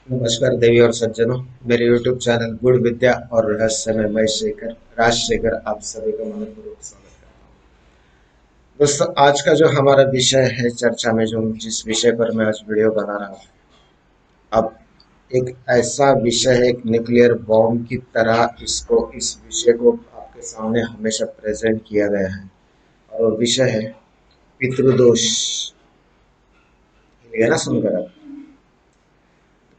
नमस्कार देवी और सज्जनों। मेरे YouTube चैनल गुड़ विद्या और रहस्य में मैं राजशेखर आप सभी का मनपूर्वक स्वागत करता हूँ। दोस्तों, आज का जो हमारा विषय है चर्चा में, जो जिस विषय पर मैं आज वीडियो बना रहा हूँ, अब एक ऐसा विषय है, एक न्यूक्लियर बॉम्ब की तरह इस विषय को आपके सामने हमेशा प्रेजेंट किया गया है। और वो विषय है पितृदोष। ये ना सुनकर आप,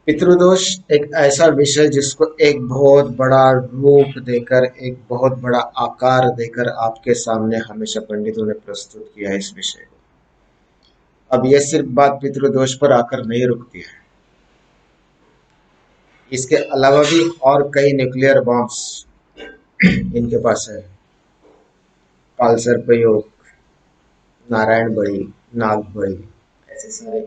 पितृदोष एक ऐसा विषय जिसको एक बहुत बड़ा रूप देकर, एक बहुत बड़ा आकार देकर आपके सामने हमेशा पंडितों ने प्रस्तुत किया है इस विषय को। अब यह सिर्फ बात पितृदोष पर आकर नहीं रुकती है। इसके अलावा भी और कई न्यूक्लियर बॉम्ब्स इनके पास है। कालसर्प योग, नारायण बड़ी, नाग बड़ी, ऐसे सारे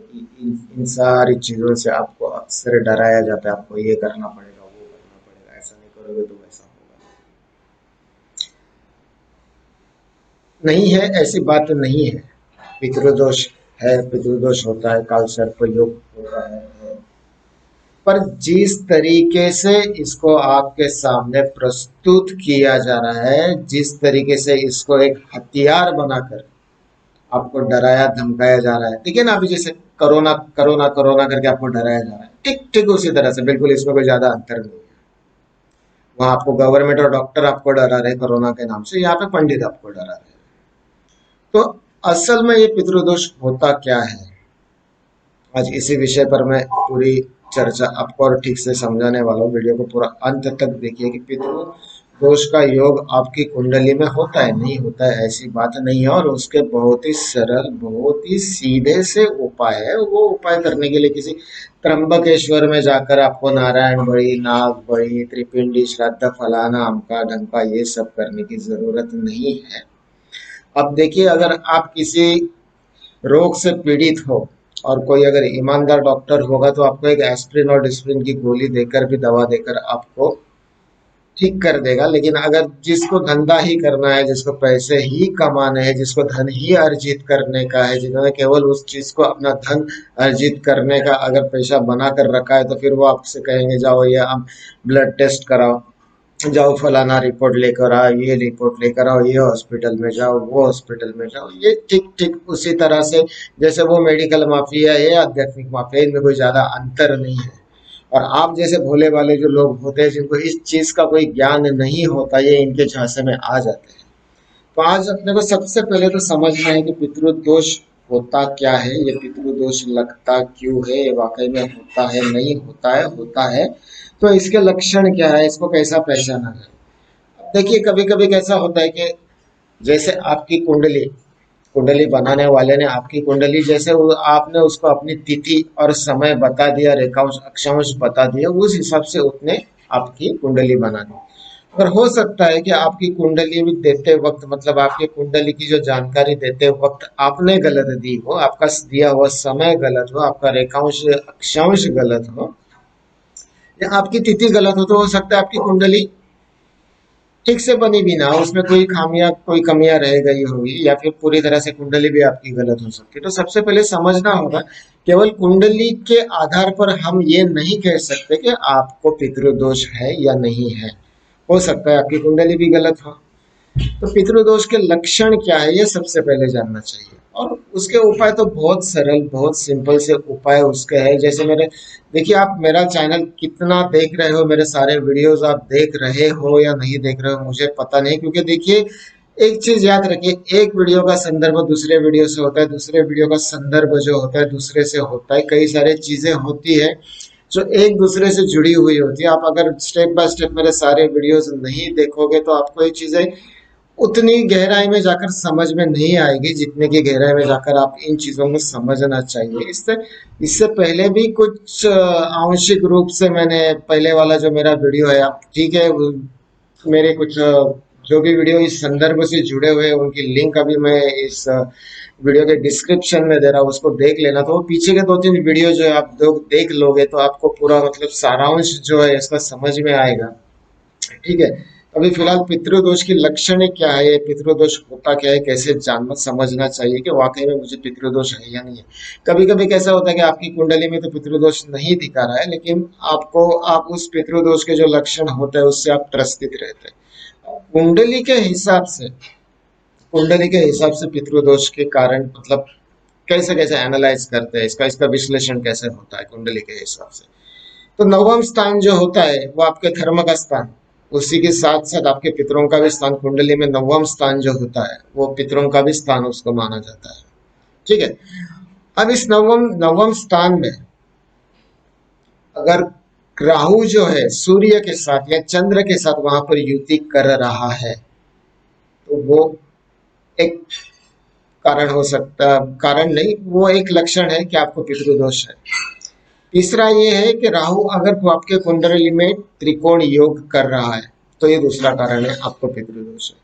इन सारी चीजों से आपको अक्सर डराया जाता है। आपको ये करना पड़ेगा, वो करना पड़ेगा, ऐसा नहीं करोगे तो वैसा होगा। नहीं है, ऐसी बात नहीं है। पितृदोष है, पितृदोष होता है, काल सर्प योग होता है। पर जिस तरीके से इसको आपके सामने प्रस्तुत किया जा रहा है, जिस तरीके से इसको एक हथियार बनाकर आपको डराया धमकाया जा रहा है, ठीक है ना। अभी जैसे कोरोना कोरोना कोरोना करके आपको डराया जा रहा है, ठीक ठीक उसी तरह से, बिल्कुल इसमें कोई ज्यादा अंतर नहीं है। वहां आपको गवर्नमेंट और डॉक्टर आपको डरा रहे कोरोना के नाम से, यहाँ पे पंडित आपको डरा रहे। तो असल में ये पितृदोष होता क्या है, आज इसी विषय पर मैं पूरी चर्चा आपको और ठीक से समझाने वाला हूँ। वीडियो को पूरा अंत तक देखिए कि पितृ दोष का योग आपकी कुंडली में होता है नहीं होता है ऐसी बात नहीं है। और उसके बहुत ही सरल, बहुत ही सीधे से उपाय है। वो उपाय करने के लिए किसी त्र्यंबकेश्वर में जाकर आपको नारायण बड़ी, नाग बड़ी, त्रिपिंडी श्राद्ध, फलाना अमका ढमका ये सब करने की जरूरत नहीं है। अब देखिए, अगर आप किसी रोग से पीड़ित हो और कोई अगर ईमानदार डॉक्टर होगा तो आपको एक एस्प्रिन और डिस्प्रिन की गोली देकर भी, दवा देकर आपको ठीक कर देगा। लेकिन अगर जिसको धंधा ही करना है, जिसको पैसे ही कमाने हैं, जिसको धन ही अर्जित करने का है, जिन्होंने केवल उस चीज को अपना धन अर्जित करने का अगर पैसा बना कर रखा है, तो फिर वो आपसे कहेंगे जाओ ये आप ब्लड टेस्ट कराओ, जाओ फलाना रिपोर्ट लेकर आओ, ये रिपोर्ट लेकर आओ, ये हॉस्पिटल में जाओ, वो हॉस्पिटल में जाओ। ये ठीक ठीक उसी तरह से जैसे वो मेडिकल माफिया है, आध्यात्मिक माफिया, इनमें कोई ज्यादा अंतर नहीं है। और आप जैसे भोले वाले जो लोग होते हैं, जिनको इस चीज का कोई ज्ञान नहीं होता, ये इनके झांसे में आ जाते हैं। तो आज अपने को सबसे पहले तो समझना है कि पितृदोष होता क्या है, ये पितृदोष लगता क्यों है, ये वाकई में होता है नहीं होता है, होता है तो इसके लक्षण क्या है, इसको कैसा पहचाना है। अब देखिए, कभी कभी कैसा होता है कि जैसे आपकी कुंडली, कुंडली बनाने वाले ने आपकी कुंडली, जैसे आपने उसको अपनी तिथि और समय बता दिया, रेखांश अक्षांश बता दिया, उस हिसाब से उसने आपकी कुंडली बना दी। और हो सकता है कि आपकी कुंडली भी देते वक्त, मतलब आपकी कुंडली की जो जानकारी देते वक्त आपने गलत दी हो, आपका दिया हुआ समय गलत हो, आपका रेखांश अक्षांश गलत हो, या आपकी तिथि गलत हो, तो हो सकता है आपकी कुंडली ठीक से बनी भी ना हो, उसमें कोई खामियां, कोई कमियां रह गई होगी, या फिर पूरी तरह से कुंडली भी आपकी गलत हो सकती है। तो सबसे पहले समझना होगा, केवल कुंडली के आधार पर हम ये नहीं कह सकते कि आपको पितृदोष है या नहीं है। हो सकता है आपकी कुंडली भी गलत हो। तो पितृदोष के लक्षण क्या है, ये सबसे पहले जानना चाहिए। और उसके उपाय तो बहुत सरल, बहुत सिंपल से उपाय उसके है। जैसे मेरे, देखिए आप मेरा चैनल कितना देख रहे हो, मेरे सारे वीडियोस आप देख रहे हो या नहीं देख रहे हो मुझे पता नहीं, क्योंकि देखिए एक चीज याद रखिए, एक वीडियो का संदर्भ दूसरे वीडियो से होता है, दूसरे वीडियो का संदर्भ जो होता है दूसरे से होता है। कई सारी चीजें होती है जो एक दूसरे से जुड़ी हुई होती है। आप अगर स्टेप बाय स्टेप मेरे सारे वीडियोस नहीं देखोगे तो आपको ये चीजें उतनी गहराई में जाकर समझ में नहीं आएगी जितने की गहराई में जाकर आप इन चीजों को समझना चाहिए। इससे इससे पहले भी कुछ आंशिक रूप से मैंने, पहले वाला जो मेरा वीडियो है, आप ठीक है, मेरे कुछ जो भी वीडियो इस संदर्भ से जुड़े हुए हैं उनकी लिंक अभी मैं इस वीडियो के डिस्क्रिप्शन में दे रहा हूँ, उसको देख लेना। तो वो पीछे के दो तीन वीडियो जो है आप लोग देख लोगे तो आपको पूरा मतलब सारांश जो है इसका समझ में आएगा, ठीक है। अभी फिलहाल पितृदोष की लक्षण क्या है, ये पितृदोष होता क्या है, कैसे जानना समझना चाहिए कि वाकई में मुझे पितृदोष है या नहीं है। कभी कभी कैसा होता है कि आपकी कुंडली में तो पितृदोष नहीं दिखा रहा है, लेकिन आपको आप उस पितृदोष के जो लक्षण होते हैं उससे आप त्रसित रहते हैं। कुंडली के हिसाब से, कुंडली के हिसाब से पितृदोष के कारण मतलब कैसे कैसे एनालाइज करते हैं इसका, इसका विश्लेषण कैसे होता है कुंडली के हिसाब से। तो नवम स्थान जो होता है वो आपके धर्म का स्थान, उसी के साथ साथ आपके पितरों का भी स्थान, कुंडली में नवम स्थान जो होता है वो पितरों का भी स्थान उसको माना जाता है। ठीक है। अब इस नवम नवम स्थान में अगर राहु जो है सूर्य के साथ या चंद्र के साथ वहां पर युति कर रहा है तो वो एक कारण हो सकता, कारण नहीं, वो एक लक्षण है कि आपको पितृदोष है। तीसरा ये है कि राहु अगर वो आपके कुंडली में त्रिकोण योग कर रहा है तो ये दूसरा कारण है आपको पितृदोष है।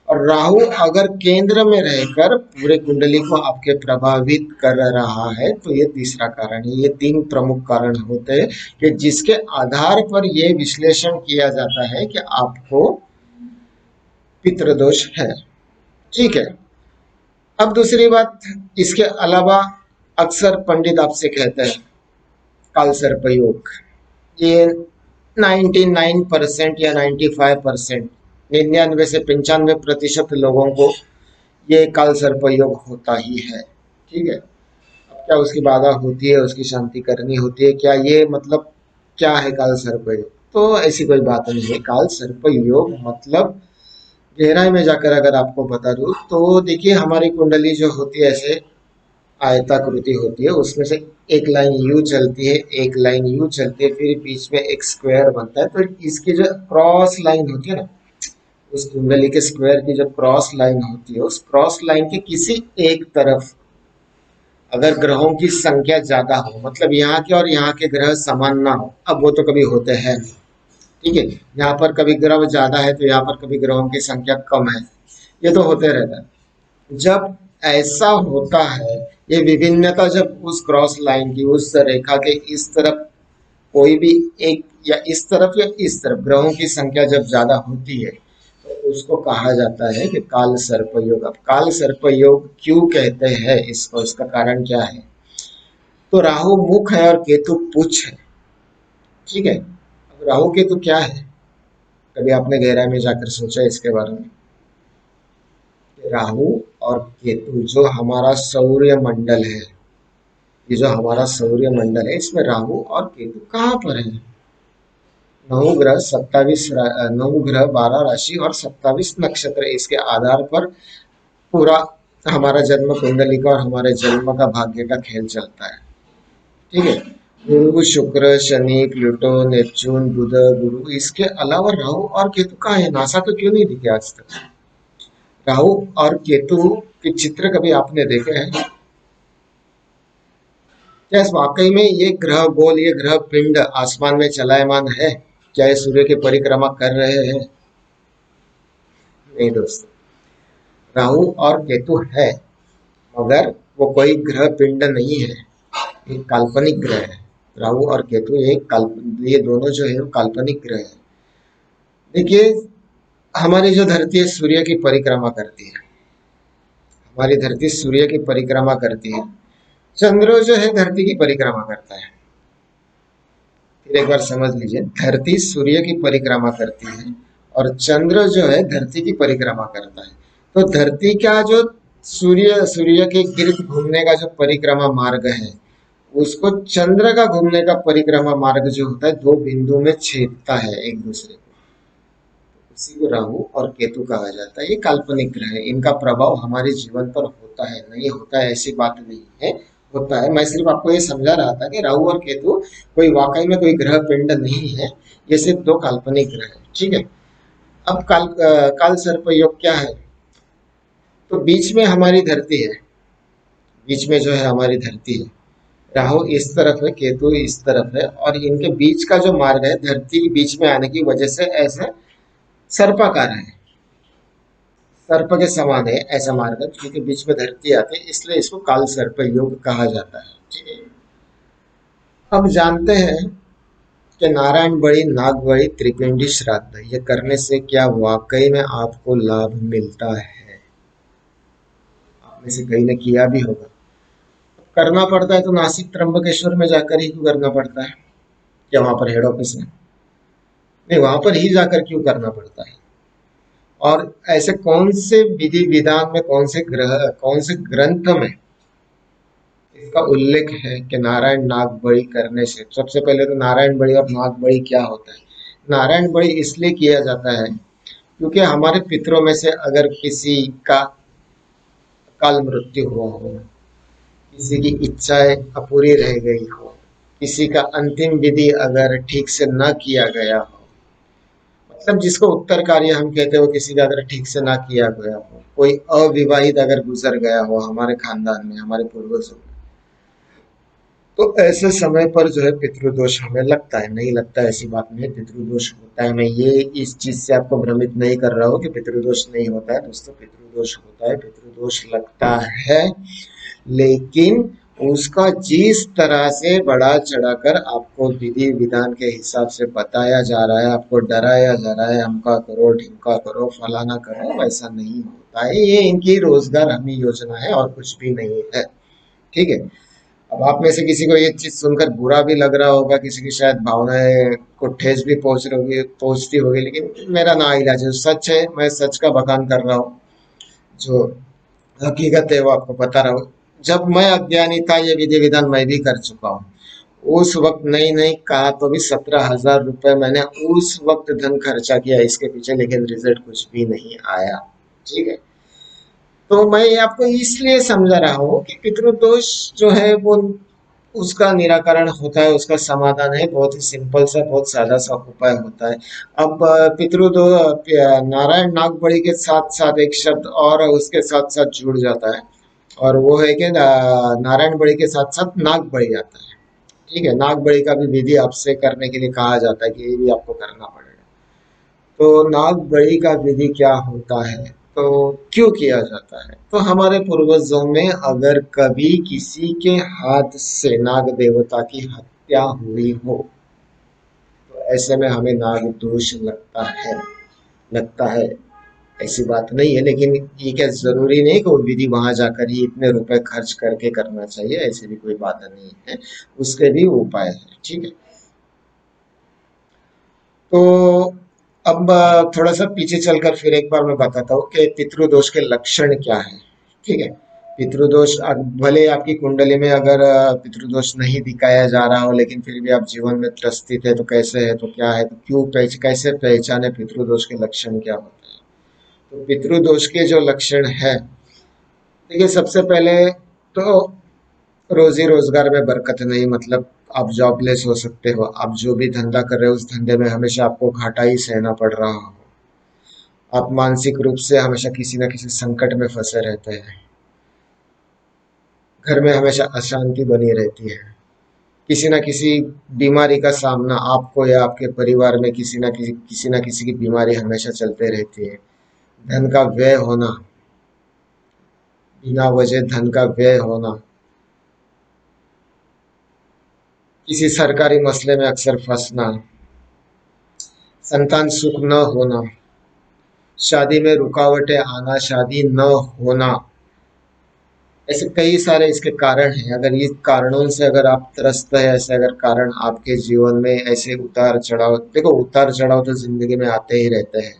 और राहु अगर केंद्र में रहकर पूरे कुंडली को आपके प्रभावित कर रहा है तो ये तीसरा कारण है। ये तीन प्रमुख कारण होते हैं कि जिसके आधार पर ये विश्लेषण किया जाता है कि आपको पितृदोष है। ठीक है। अब दूसरी बात, इसके अलावा अक्सर पंडित आपसे कहते हैं काल सर्प योग, ये 99% या 95%, 99 से 95% लोगों को ये काल सर्प योग होता ही है। ठीक है। अब क्या उसकी बाधा होती है, उसकी शांति करनी होती है क्या, ये मतलब क्या है काल सर्प योग, तो ऐसी कोई बात नहीं है। काल सर्प योग मतलब गहराई में जाकर अगर आपको बता दूं तो देखिए हमारी कुंडली जो होती है ऐसे आयताकृति होती है, उसमें से एक लाइन यू चलती है, एक लाइन यू चलती है, फिर बीच में एक स्क्वायर बनता है। तो इसकी जो क्रॉस लाइन होती है ना, उस कुंडली के स्क्वायर की जो क्रॉस लाइन होती है, उस क्रॉस लाइन के किसी एक तरफ अगर ग्रहों की संख्या ज्यादा हो, मतलब यहाँ के और यहाँ के ग्रह समान ना हो, अब वो तो कभी होते हैं नहीं। ठीक है। यहाँ पर कभी ग्रह ज्यादा है तो यहाँ पर कभी ग्रहों की संख्या कम है, ये तो होते रहता है। जब ऐसा होता है, ये विभिन्नता जब उस क्रॉस लाइन की, उस रेखा के इस तरफ कोई भी एक या इस तरफ या इस तरफ ग्रहों की संख्या जब ज्यादा होती है तो उसको कहा जाता है कि काल सर्प योग। अब काल सर्प योग क्यों कहते हैं इसको, इसका कारण क्या है, तो राहु मुख है और केतु पुच्छ है। ठीक है। अब राहु केतु क्या है, कभी आपने गहराई में जाकर सोचा इसके बारे में? राहु और केतु जो हमारा सौर्य मंडल है, ये जो हमारा सौर्य मंडल है इसमें राहु और केतु कहाँ पर है? 9 ग्रह 27, 9 ग्रह 12 राशि और 27 नक्षत्र, इसके आधार पर पूरा हमारा जन्म कुंडली का और हमारे जन्म का भाग्य का खेल चलता है। ठीक है। गुरु शुक्र शनि प्लूटो नेपच्यून बुध गुरु, इसके अलावा राहु और केतु कहाँ है? नासा तो क्यों नहीं दिखे आज तक? राहु और केतु के चित्र कभी आपने देखे हैं क्या? वाकई में ये ग्रह गोल, ये ग्रह पिंड आसमान में चलायमान है क्या? ये सूर्य की परिक्रमा कर रहे हैं? नहीं दोस्तों, राहु और केतु है मगर वो कोई ग्रह पिंड नहीं है, एक काल्पनिक ग्रह है। राहु और केतु ये दोनों जो है वो काल्पनिक ग्रह है। देखिए हमारी जो धरती है सूर्य की परिक्रमा करती है, हमारी धरती सूर्य की परिक्रमा करती है, चंद्र जो है धरती की परिक्रमा करता है। फिर एक बार समझ लीजिए, धरती सूर्य की परिक्रमा करती है और चंद्र जो है धरती की परिक्रमा करता है। तो धरती का जो सूर्य सूर्य के गिर्द घूमने का जो परिक्रमा मार्ग है उसको चंद्र का घूमने का परिक्रमा मार्ग जो होता है दो बिंदु में छेदता है एक दूसरे को, उसी को राहु और केतु कहा जाता है। ये काल्पनिक ग्रह है, इनका प्रभाव हमारे जीवन पर होता है, नहीं होता है ऐसी बात नहीं है, होता है। मैं सिर्फ आपको ये समझा रहा था कि राहु और केतु कोई वाकई में कोई ग्रह पिंड नहीं है, ये सिर्फ दो काल्पनिक ग्रह है। ठीक है। अब काल सर्प योग क्या है, तो बीच में हमारी धरती है, बीच में जो है हमारी धरती है, राहु इस तरफ है केतु इस तरफ है और इनके बीच का जो मार्ग है धरती के बीच में आने की वजह से ऐसा सर्पाकार है, सर्प के समान है ऐसा मार्ग, क्योंकि बीच में धरती आती है इसलिए इसको काल सर्प योग कहा जाता है। ठीक है। अब जानते हैं कि नारायण बड़ी नाग बड़ी त्रिपिंडी श्राद्ध ये करने से क्या वाकई में आपको लाभ मिलता है? आप में से कई ने किया भी होगा। करना पड़ता है तो नासिक त्र्यंबकेश्वर में जाकर ही क्यों करना पड़ता है? क्या वहां पर हेड ऑफिस में नहीं, वहां पर ही जाकर क्यों करना पड़ता है? और ऐसे कौन से विधि विधान में, कौन से ग्रंथ में इसका उल्लेख है कि नारायण नाग बलि करने से? सबसे पहले तो नारायण बलि और नाग बलि क्या होता है? नारायण बलि इसलिए किया जाता है क्योंकि हमारे पितरों में से अगर किसी का अकाल मृत्यु हुआ हो, किसी की इच्छाएं अपूरी रह गई हो, किसी का अंतिम विधि अगर ठीक से न किया गया हो, मतलब जिसको उत्तर कार्य हम कहते हो, किसी का अगर ठीक से ना किया गया हो, कोई अविवाहित अगर गुजर गया हो हमारे खानदान में, हमारे पूर्वजों में, तो ऐसे समय पर जो है पितृदोष हमें लगता है। नहीं लगता ऐसी बात नहीं, पितृदोष होता है। मैं ये इस चीज से आपको भ्रमित नहीं कर रहा हूँ कि पितृदोष नहीं होता है। दोस्तों, पितृदोष होता है, पितृदोष लगता है, लेकिन उसका जिस तरह से बढ़ा चढ़ाकर आपको विधि विधान के हिसाब से बताया जा रहा है, आपको डराया जा रहा है, अमका करो ढिमका करो फलाना करो, वैसा नहीं होता है। ये इनकी रोजगार हमी योजना है और कुछ भी नहीं है। ठीक है। अब आप में से किसी को ये चीज सुनकर बुरा भी लग रहा होगा, किसी की शायद भावनाएं को ठेस भी पहुंचती होगी, लेकिन मेरा ना इलाज है, सच है, मैं सच का बखान कर रहा हूँ। जो हकीकत है वो आपको पता रहा। जब मैं अज्ञानी था ये विधि विधान मैं भी कर चुका हूँ। उस वक्त नहीं नहीं कहा तो भी 17,000 रुपए मैंने उस वक्त धन खर्चा किया इसके पीछे, लेकिन रिजल्ट कुछ भी नहीं आया। ठीक है। तो मैं ये आपको इसलिए समझा रहा हूँ कि पितृदोष जो है वो उसका निराकरण होता है, उसका समाधान है, बहुत ही सिंपल सा, बहुत सादा सा उपाय होता है। अब पितृदो नारायण नागबड़ी के साथ साथ एक शब्द और उसके साथ साथ जुड़ जाता है, और वो है कि नारायण बड़ी के साथ साथ नाग बड़ी आता है। ठीक है। नाग बड़ी का भी विधि आपसे करने के लिए कहा जाता है कि ये भी आपको करना पड़ेगा। तो नाग बलि का विधि क्या होता है, तो क्यों किया जाता है? तो हमारे पूर्वजों में अगर कभी किसी के हाथ से नाग देवता की हत्या हुई हो, तो ऐसे में हमें नाग दोष लगता है। ऐसी बात नहीं है, लेकिन ये क्या जरूरी नहीं कि वो विधि वहां जाकर ही इतने रुपए खर्च करके करना चाहिए, ऐसी भी कोई बात नहीं है। उसके भी उपाय है। ठीक है। तो अब थोड़ा सा पीछे चलकर फिर एक बार मैं बताता हूँ कि पितृदोष के लक्षण क्या है। ठीक है। पितृदोष भले आपकी कुंडली में अगर पितृदोष नहीं दिखाया जा रहा हो, लेकिन फिर भी आप जीवन में त्रस्तित है, तो कैसे है, तो क्या है, तो कैसे पहचाने पितृदोष के लक्षण क्या होते हैं? तो पितृदोष के जो लक्षण है, देखिए, सबसे पहले तो रोजी रोजगार में बरकत नहीं, मतलब आप जॉबलेस हो सकते हो, आप जो भी धंधा कर रहे हो उस धंधे में हमेशा आपको घाटा ही सहना पड़ रहा हो, आप मानसिक रूप से हमेशा किसी न किसी संकट में फंसे रहते हैं, घर में हमेशा अशांति बनी रहती है, किसी न किसी बीमारी का सामना आपको या आपके परिवार में किसी न किसी की बीमारी हमेशा चलते रहती है, धन का व्यय होना, बिना वजह धन का व्यय होना, किसी सरकारी मसले में अक्सर फंसना, संतान सुख न होना, शादी में रुकावटें आना, शादी न होना, ऐसे कई सारे इसके कारण हैं। अगर ये कारणों से अगर आप त्रस्त है, ऐसे अगर कारण आपके जीवन में ऐसे उतार चढ़ाव, देखो उतार चढ़ाव तो जिंदगी में आते ही रहते हैं,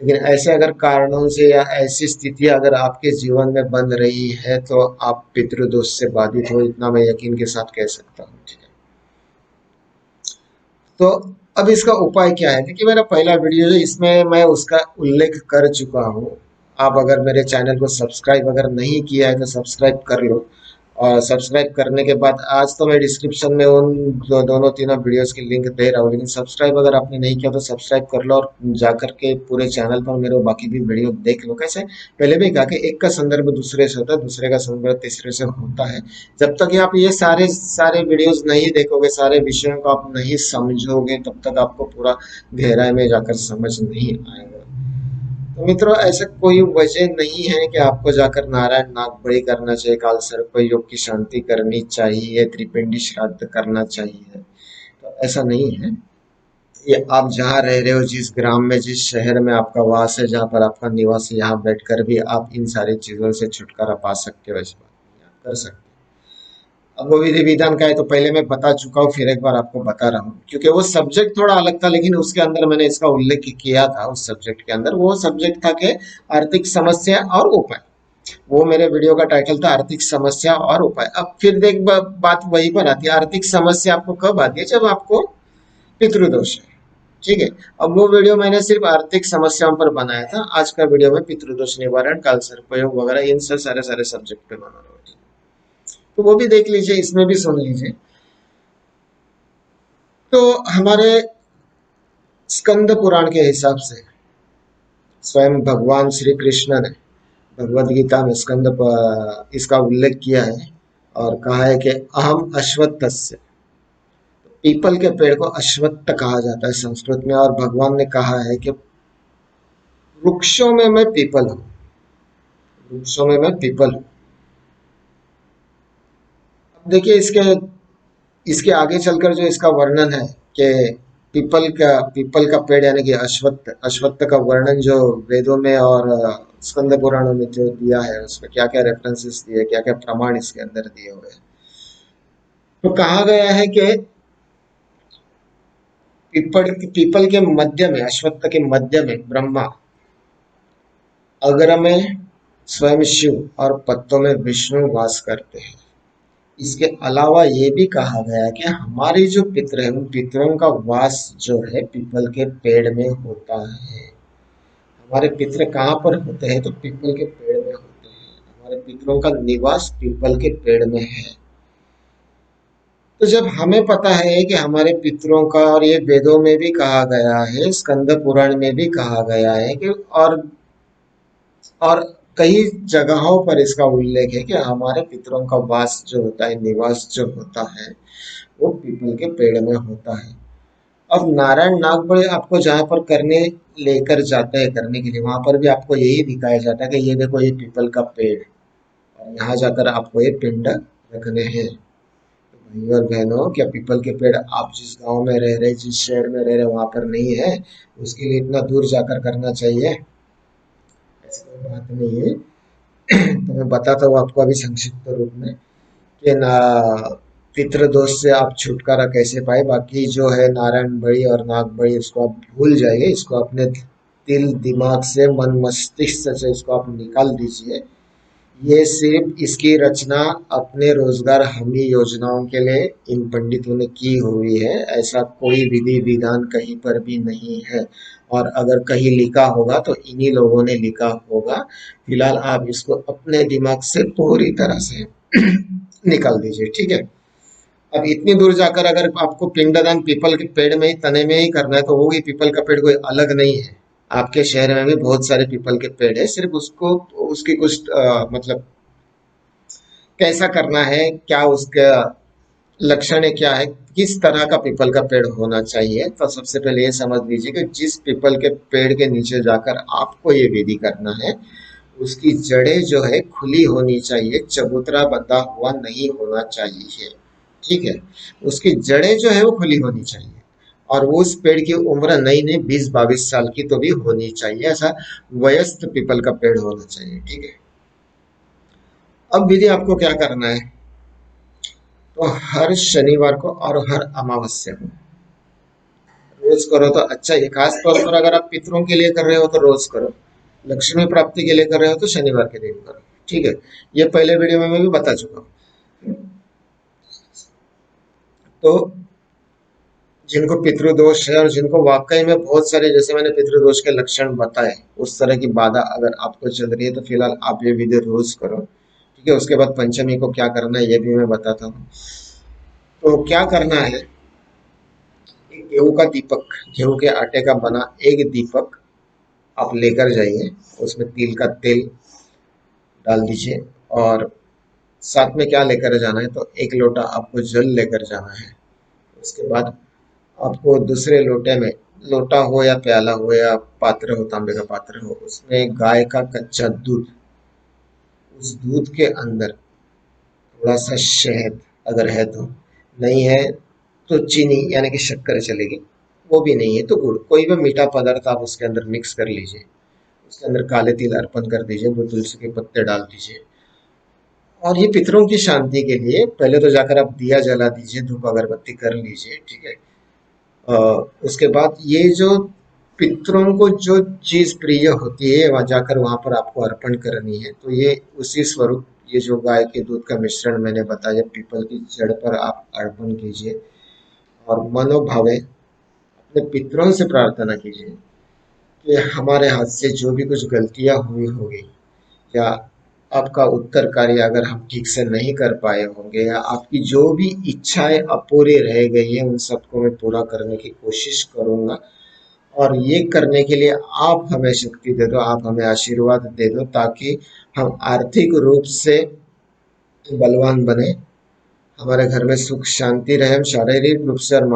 लेकिन ऐसे अगर कारणों से या ऐसी स्थितियां अगर आपके जीवन में बन रही है, तो आप पितृदोष से बाधित हो, इतना मैं यकीन के साथ कह सकता हूँ। ठीक है। तो अब इसका उपाय क्या है? देखिए, मेरा पहला वीडियो है, इसमें मैं उसका उल्लेख कर चुका हूँ। आप अगर मेरे चैनल को सब्सक्राइब अगर नहीं किया है तो सब्सक्राइब कर लो, और सब्सक्राइब करने के बाद आज तो मैं डिस्क्रिप्शन में उन दोनों तीनों वीडियोस की लिंक दे रहा हूँ, लेकिन सब्सक्राइब अगर आपने नहीं किया तो सब्सक्राइब कर लो, और जाकर के पूरे चैनल पर मेरे बाकी भी वीडियो देख लो। कैसे पहले भी कहा कि एक का संदर्भ दूसरे से होता है, दूसरे का संदर्भ तीसरे से होता है। जब तक आप ये सारे सारे वीडियोस नहीं देखोगे, सारे विषयों को आप नहीं समझोगे, तब तक आपको पूरा गहराई में जाकर समझ नहीं आएगा। तो मित्रों, ऐसा कोई वजह नहीं है कि आपको जाकर नारायण नागबड़ी करना चाहिए, काल सर्प योग की शांति करनी चाहिए, त्रिपिंडी श्राद्ध करना चाहिए। तो ऐसा नहीं है। ये आप जहाँ रह रहे हो, जिस ग्राम में, जिस शहर में आपका वास है, जहाँ पर आपका निवास है, यहाँ बैठकर भी आप इन सारी चीजों से छुटकारा पा सकते हो। ऐसी बात नहीं, आप कर सकते हो। अब वो विधि विधान का है तो पहले मैं बता चुका हूँ, फिर एक बार आपको बता रहा हूँ, क्योंकि वो सब्जेक्ट थोड़ा अलग था, लेकिन उसके अंदर मैंने इसका उल्लेख किया था। उस सब्जेक्ट के अंदर वो सब्जेक्ट था कि आर्थिक समस्या और उपाय। वो मेरे वीडियो का टाइटल था, आर्थिक समस्या और उपाय। अब फिर देख बात वहीं पर आती है, आर्थिक समस्या आपको कब आती है? जब आपको पितृदोष है। ठीक है। अब वो वीडियो मैंने सिर्फ आर्थिक समस्याओं पर बनाया था। आज का वीडियो में पितृदोष निवारण, काल सर्पयोग वगैरह इन सब सारे सारे सब्जेक्ट पे बना रहा हूँ। तो वो भी देख लीजिए, इसमें भी सुन लीजिए। तो हमारे स्कंद पुराण के हिसाब से स्वयं भगवान श्री कृष्ण ने भगवद गीता में इसका उल्लेख किया है और कहा है कि अहम अश्वत्थस्य। पीपल के पेड़ को अश्वत्थ कहा जाता है संस्कृत में, और भगवान ने कहा है कि वृक्षों में मैं पीपल हूँ, वृक्षों में मैं पीपल हूँ। अब देखिए, इसके इसके आगे चलकर जो इसका वर्णन है कि पीपल का पेड़ यानी कि अश्वत्थ, अश्वत्थ का वर्णन जो वेदों में और स्कंद पुराणों में जो दिया है, उसमें क्या क्या रेफरेंसेस दिए, क्या क्या प्रमाण इसके अंदर दिए हुए हैं। तो कहा गया है कि पीपल के मध्य में, अश्वत्थ के मध्य में ब्रह्मा, अग्र में स्वयं शिव और पत्तों में विष्णु वास करते हैं। इसके अलावा ये भी कहा गया कि हमारे जो पितृ हैं, उन पितरों का वास जो है पीपल के पेड़ में होता है। हमारे पितृ कहाँ पर होते हैं? तो पीपल के पेड़ में होते हैं। हमारे पितरों का निवास पीपल के पेड़ में है। तो जब हमें पता है कि हमारे पितरों का, और ये वेदों में भी कहा गया है, स्कंद पुराण में भी कहा गया है कि और कई जगहों पर इसका उल्लेख है कि हमारे पितरों का वास जो होता है, निवास जो होता है, वो पीपल के पेड़ में होता है। अब नारायण नागबड़े आपको जहाँ पर करने लेकर जाते हैं, करने के लिए, वहां पर भी आपको यही दिखाया जाता है कि ये देखो, ये पीपल का पेड़, और यहाँ जाकर आपको ये पिंड रखने हैं। तो भाई और बहनों, क्या पीपल के पेड़ आप जिस गांव में रह रहे, जिस शहर में रह रहे, वहां पर नहीं है? उसके लिए इतना दूर जाकर करना चाहिए? ऐसी कोई बात नहीं है। तो मैं बताता हूँ आपको अभी संक्षिप्त रूप में कि ना, पितृदोष से आप छुटकारा कैसे पाए। बाकी जो है नारायण बड़ी और नाग बड़ी, इसको आप भूल जाइए। इसको अपने दिल दिमाग से, मन मस्तिष्क से इसको आप निकाल दीजिए। ये सिर्फ इसकी रचना अपने रोजगार हमी योजनाओं के लिए इन पंडितों ने की हुई है। ऐसा कोई विधि विधान कहीं पर भी नहीं है, और अगर कहीं लिखा होगा तो इन्हीं लोगों ने लिखा होगा। फिलहाल आप इसको अपने दिमाग से पूरी तरह से निकाल दीजिए, ठीक है। अब इतनी दूर जाकर अगर आपको पिंडदान पीपल के पेड़ में ही, तने में ही करना है, तो वो भी पीपल का पेड़ कोई अलग नहीं है। आपके शहर में भी बहुत सारे पीपल के पेड़ है, सिर्फ उसको, उसकी कुछ मतलब कैसा करना है, क्या उसका लक्षण है, क्या है, किस तरह का पीपल का पेड़ होना चाहिए। तो सबसे पहले ये समझ लीजिए कि जिस पीपल के पेड़ के नीचे जाकर आपको ये विधि करना है, उसकी जड़ें जो है खुली होनी चाहिए, चबूतरा बंधा हुआ नहीं होना चाहिए, ठीक है। उसकी जड़ें जो है वो खुली होनी चाहिए, और वो उस पेड़ की उम्र नई नई 20-22 साल की तो भी होनी चाहिए। ऐसा वयस्क पीपल का पेड़ होना चाहिए, ठीक है। अब विधि आपको क्या करना है? तो हर शनिवार को और हर अमावस्या को रोज करो तो अच्छा है। खास तौर पर अगर आप पितरों के लिए कर रहे हो तो रोज करो, लक्ष्मी प्राप्ति के लिए कर रहे हो तो शनिवार के दिन करो, ठीक है। ये पहले वीडियो में मैं भी बता चुका हूँ। तो जिनको पितृदोष है और जिनको वाकई में बहुत सारे, जैसे मैंने पितृदोष के लक्षण बताए, उस तरह की बाधा अगर आपको चल रही है, तो फिलहाल आप ये वीडियो रोज करो, ठीक है। उसके बाद पंचमी को क्या करना है ये भी मैं बताता हूँ। तो क्या करना है, एक गेहूं का दीपक, गेहूं के आटे का बना एक दीपक आप लेकर जाइए। उसमें तिल का तेल डाल दीजिए, और साथ में क्या लेकर जाना है, तो एक लोटा आपको जल लेकर जाना है। उसके बाद आपको दूसरे लोटे में, लोटा हो या प्याला हो या पात्र हो, तांबे का पात्र हो, उसमें गाय का कच्चा दूध, उस दूध के अंदर थोड़ा सा शहद, अगर है तो, नहीं है तो चीनी यानी कि शक्कर चलेगी, वो भी नहीं है तो गुड़, कोई भी मीठा पदार्थ आप उसके अंदर मिक्स कर लीजिए, उसके अंदर काले तिल अर्पण कर दीजिए, वो तुलसी के पत्ते डाल दीजिए। और ये पितरों की शांति के लिए पहले तो जाकर आप दिया जला दीजिए, धूप अगरबत्ती कर लीजिए, ठीक है। उसके बाद ये जो पितरों को जो चीज प्रिय होती है वहां जाकर वहां पर आपको अर्पण करनी है, तो ये उसी स्वरूप, ये जो गाय के दूध का मिश्रण मैंने बताया पीपल की जड़ पर आप अर्पण कीजिए। और मनोभावे अपने पितरों से प्रार्थना कीजिए कि हमारे हाथ से जो भी कुछ गलतियां हुई होगी, या आपका उत्तर कार्य अगर हम ठीक से नहीं कर पाए होंगे, या आपकी जो भी इच्छाएं अपूरी रह गई है उन सबको मैं पूरा करने की कोशिश करूंगा। और ये करने के लिए आप हमें शक्ति दे दो, आप हमें आशीर्वाद दे दो, ताकि हम आर्थिक रूप से बलवान बने, हमारे घर में सुख शांति रहे, हम शारीरिक रूप से और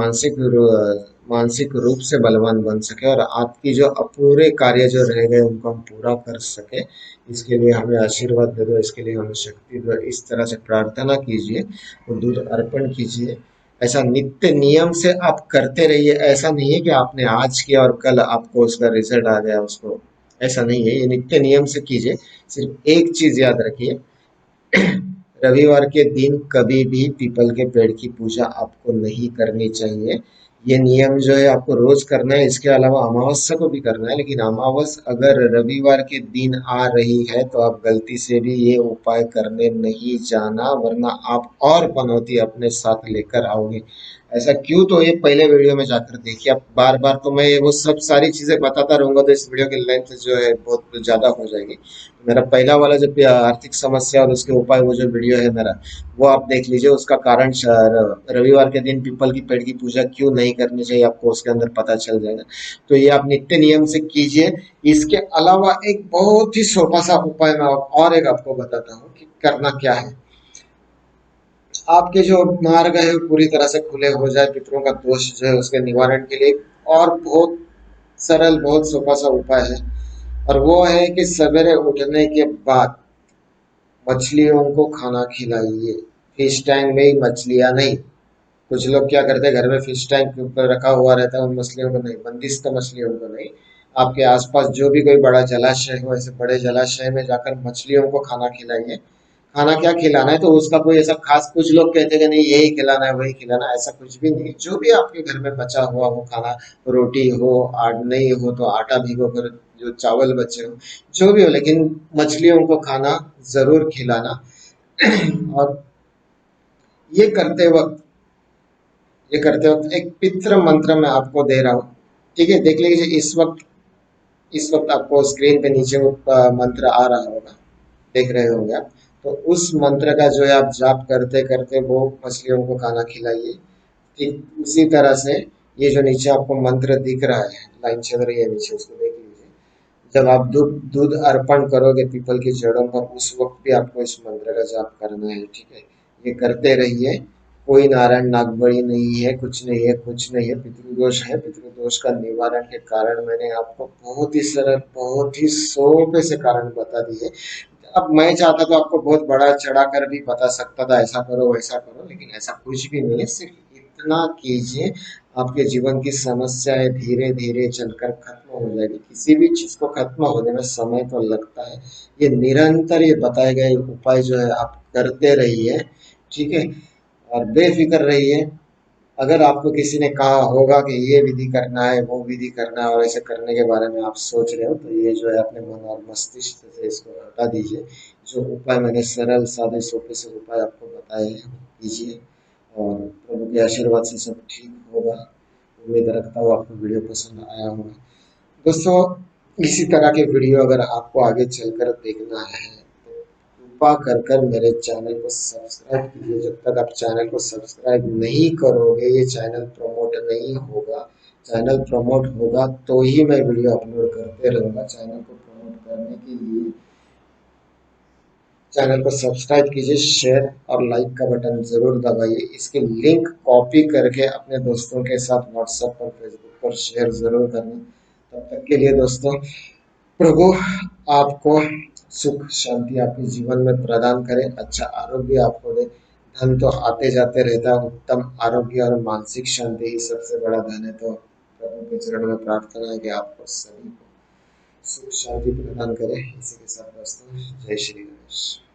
मानसिक रूप से बलवान बन सके, और आपकी जो अपूरे कार्य जो रह गए उनको हम पूरा कर सके। इसके लिए हमें आशीर्वाद दे दो, इसके लिए हमें शक्ति दो, इस तरह से प्रार्थना कीजिए और दूध अर्पण कीजिए। ऐसा नित्य नियम से आप करते रहिए। ऐसा नहीं है कि आपने आज किया और कल आपको उसका रिजल्ट आ गया, उसको, ऐसा नहीं है, ये नित्य नियम से कीजिए। सिर्फ एक चीज याद रखिए, रविवार के दिन कभी भी पीपल के पेड़ की पूजा आपको नहीं करनी चाहिए। ये नियम जो है आपको रोज करना है, इसके अलावा अमावस्या को भी करना है, लेकिन अमावस्या अगर रविवार के दिन आ रही है तो आप गलती से भी ये उपाय करने नहीं जाना, वरना आप और पनौती अपने साथ लेकर आओगे। ऐसा क्यों, तो ये पहले वीडियो में जाकर देखिए। अब बार बार तो मैं वो सब सारी चीजें बताता रहूंगा तो इस वीडियो की लेंथ जो है बहुत ज्यादा हो जाएगी। मेरा पहला वाला जो आर्थिक समस्या और उसके उपाय, वो जो वीडियो है मेरा, वो आप देख लीजिए। उसका कारण रविवार के दिन पीपल की पेड़ की पूजा क्यों नहीं करनी चाहिए, आपको उसके अंदर पता चल जाएगा। तो ये आप नित्य नियम से कीजिए। इसके अलावा एक बहुत ही छोटा सा उपाय मैं और एक आपको बताता हूँ कि करना क्या है। आपके जो मार्ग है वो पूरी तरह से खुले हो जाए, पितरों का दोष जो है उसके निवारण के लिए और बहुत सरल, बहुत छोटा सा उपाय है। और वो है कि सवेरे उठने के बाद मछलियों को खाना खिलाइए। फिश टैंक में ही मछलियां नहीं। कुछ लोग क्या करते हैं, घर में फिश टैंक के ऊपर रखा हुआ रहता है, उन मछलियों को नहीं, बंदिस्त मछलियों को नहीं। आपके आसपास जो भी कोई बड़ा जलाशय हो, ऐसे बड़े जलाशय में जाकर मछलियों को खाना खिलाइए। खाना क्या खिलाना है तो उसका कोई ऐसा खास, कुछ लोग कहते हैं कि नहीं यही खिलाना है वही खिलाना है, ऐसा कुछ भी नहीं। जो भी आपके घर में बचा हुआ हो खाना, रोटी हो, आट नहीं हो तो आटा भिगो कर, जो चावल बचे हो, जो भी हो, लेकिन मछलियों को खाना जरूर खिलाना। और ये करते वक्त ये करते वक्त एक पितृ मंत्र मैं आपको दे रहा हूँ, ठीक है। देख लीजिए इस वक्त आपको स्क्रीन पे नीचे वो मंत्र आ रहा होगा, देख रहे होंगे आप। तो उस मंत्र का जो है आप जाप करते करते वो मछलियों को खाना खिलाइए। ठीक उसी तरह से ये जो नीचे आपको मंत्र दिख रहा है, लाइन चल रही है नीचे, उसको देख लीजिए। जब आप दूध दूध अर्पण करोगे पीपल की जड़ों पर, उस वक्त भी आपको इस मंत्र का जाप करना है, ठीक है। ये करते रहिए। कोई नारायण नागबड़ी नहीं है, कुछ नहीं है, कुछ नहीं है, पितृदोष है। पितृदोष का निवारण के कारण मैंने आपको बहुत ही सरल, बहुत ही सोपे से कारण बता दिए। अब मैं चाहता तो आपको बहुत बड़ा चढ़ा कर भी बता सकता था, ऐसा करो वैसा करो, लेकिन ऐसा कुछ भी नहीं है। सिर्फ इतना कीजिए, आपके जीवन की समस्याएं धीरे धीरे चलकर खत्म हो जाएगी। किसी भी चीज को खत्म होने में समय तो लगता है। ये निरंतर ये बताए गए उपाय जो है आप करते रहिए, ठीक है। और बेफिक्र रहिए। अगर आपको किसी ने कहा होगा कि ये विधि करना है, वो विधि करना है, और ऐसे करने के बारे में आप सोच रहे हो, तो ये जो है अपने मन और मस्तिष्क से इसको हटा दीजिए। जो उपाय मैंने सरल सादे सोपे से उपाय आपको बताए हैं वो कीजिए, और प्रभु के आशीर्वाद से सब ठीक होगा। उम्मीद रखता हूँ आपको वीडियो पसंद आया होगा। दोस्तों, इसी तरह के वीडियो अगर आपको आगे चलकर देखना है तो कृपा कर कर मेरे चैनल को सब्सक्राइब कीजिए। जब तक आप चैनल को सब्सक्राइब नहीं करोगे ये चैनल प्रमोट नहीं होगा। चैनल प्रमोट होगा तो ही मैं वीडियो अपलोड करते रहूँगा। चैनल को प्रमोट करने के लिए चैनल को सब्सक्राइब कीजिए, शेयर और लाइक का बटन जरूर दबाइए। इसके लिंक कॉपी करके अपने दोस्तों के साथ व्हाट्सएप पर, फेसबुक पर शेयर जरूर करना। तब तक के लिए दोस्तों, प्रभु आपको सुख शांति आपके जीवन में प्रदान करे, अच्छा आरोग्य आपको दे। धन तो आते जाते रहता है, उत्तम आरोग्य और मानसिक शांति ही सबसे बड़ा धन है। तो प्रभु के चरण में प्रार्थना है कि आपको सभी को सुख शांति प्रदान करे। इसी के साथ दोस्तों, जय श्री गणेश।